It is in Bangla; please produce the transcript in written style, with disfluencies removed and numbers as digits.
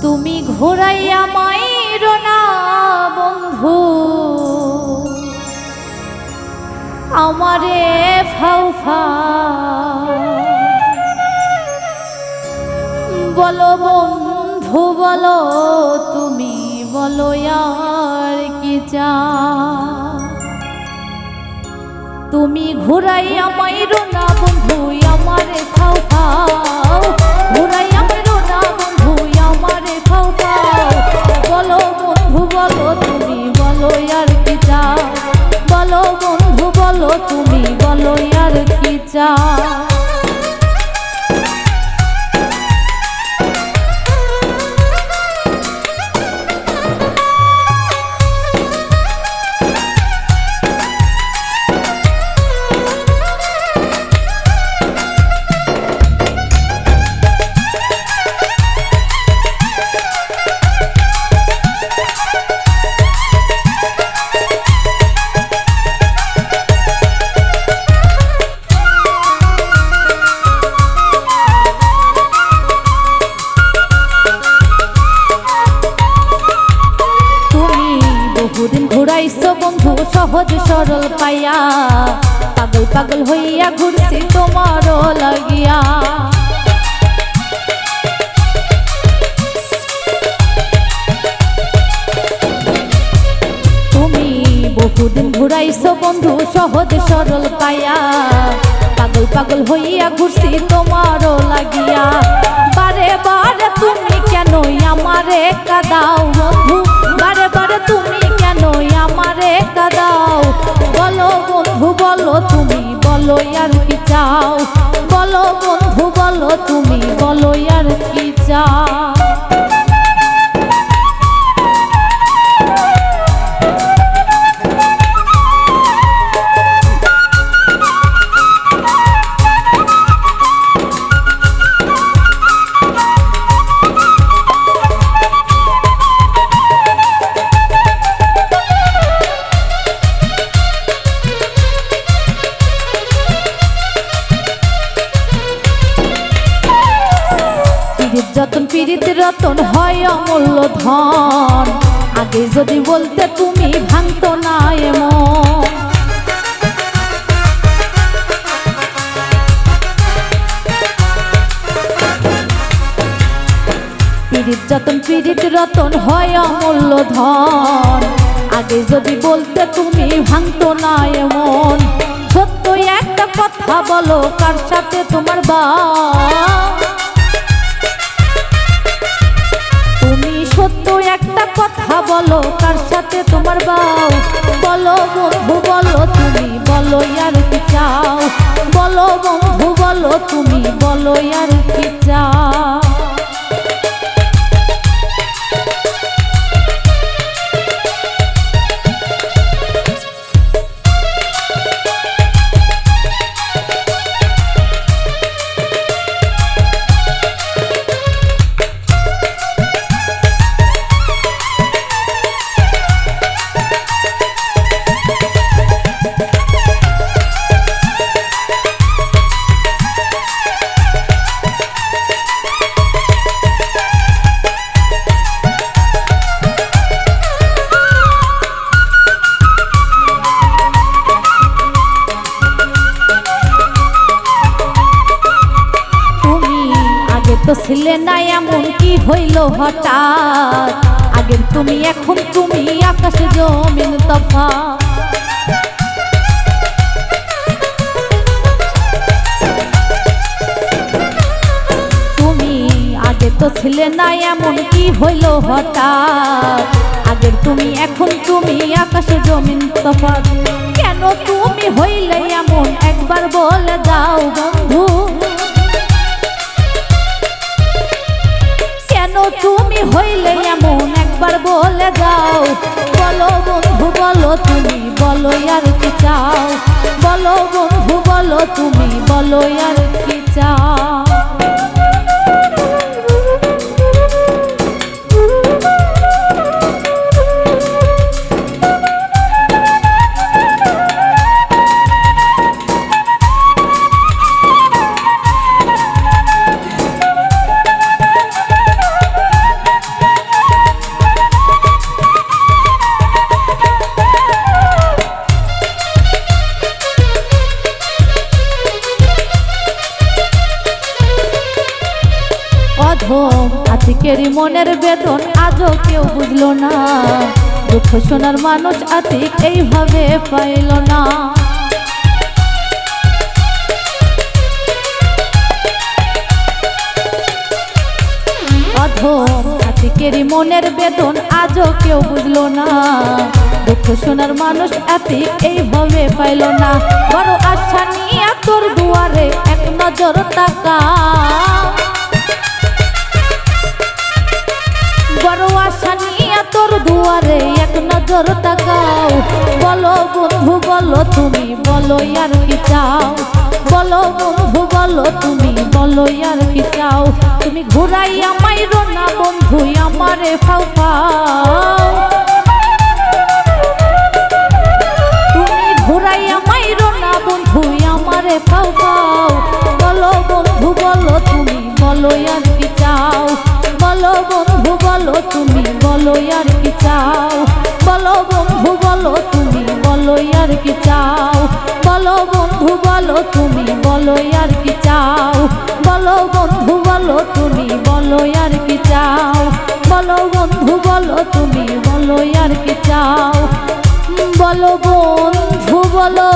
তুমি ঘোরাইয়া মায়ের না বন্ধু আমারে ফাউফা বলো বন্ধু বলো তুমি বলো আর কি চা তুমি ঘুরাইয়া মাইরো না বন্ধু আমারে ফাউফা ঘুরাইয়া মাইরো না বন্ধু আমারে ফাউফা বলো বন্ধু বলো তুমি বলো আর কি চা বলো বন্ধু বলো তুমি বলো আর কি চা ঘুরাইছো বন্ধু সহজ সরল পাইয়া পাগল পাগল হইয়া ঘুরছি তোমারও লাগিয়া তুমি বহুদিন ঘুরাইছো বন্ধু সহজ সরল পাইয়া পাগল পাগল হইয়া ঘুরছি তোমারও লাগিয়া বারে বারে তুমি কেন আমারে কাদাও বন্ধু বারে বারে তুমি কেন আমারে কাদাও বলো বন্ধু বলো তুমি বলো আর কি চাও বলো বন্ধু বলো তুমি বলো আর কি চাও যতন পীড়িত রতন হয় অমূল্য ধন আগে যদি বলতে তুমি ভাঙতো না এমন পীড়িত যতন পীড়িত রতন হয় অমূল্য ধন আগে যদি বলতে তুমি ভাঙতো না এমন সত্য একটা কথা বলো কার সাথে তোমার বা সত্য একটা কথা বলো কার সাথে তোমার বাও বলো বন্ধু বলো তুমি বলো আর কি চাও বলো বন্ধু বলো তুমি বলো আর কি চাও তো ছিলে না এমন কি হইল হঠাৎ আগের তুমি এখন তুমি আকাশ জমিন তফাৎ তুমি আগে তো ছিলে না এমন কি হইল হঠাৎ আগের তুমি এখন তুমি আকাশ জমিন তফাৎ কেন তুমি হইলে এমন একবার বলে দাও বন্ধু তুমি হইলে এমন একবার বলে যাও বলো বন্ধু বলো তুমি বলো আর কি চাও বলো বন্ধু বলো তুমি বলো আর কি চাও আতিকেরই মনের বেদন আজও কেউ বুঝলো না, দুঃখ শোনার মানুষ আতিক এইভাবে পাইল না। অধম আতিকেরই মনের বেদন আজও কেউ বুঝলো না, দুঃখ শোনার মানুষ আতিক এইভাবে পাইল না। বড় আশা নিয়ে তোর দুয়ারে এক নজর তাকা, বড় আশা নিয়ে তোর দুয়ারে এক নজর তাকাও। বলো বন্ধু বলো তুমি বলো আর কি চাও, বলো বন্ধু বলো তুমি বলো আর কি চাও। তুমি ঘুরাইয়া মাইরো না বন্ধু আমারে ফাও ফাও, তুমি ঘুরাইয়া মাইরো না বন্ধু আমারে ফাও ফাও। বলো বন্ধু বলো তুমি বলো আর কি চাও, বলো বন্ধু বলো তুমি বলো আর কি চাও, বলো বন্ধু বলো তুমি বলো আর কি চাও, বলো বন্ধু বলো তুমি বলো আর কি চাও, বলো বন্ধু বলো তুমি বলো আর কি চাও, বলো বন্ধু বলো তুমি বলো আর কি চাও, বলো বন্ধু বলো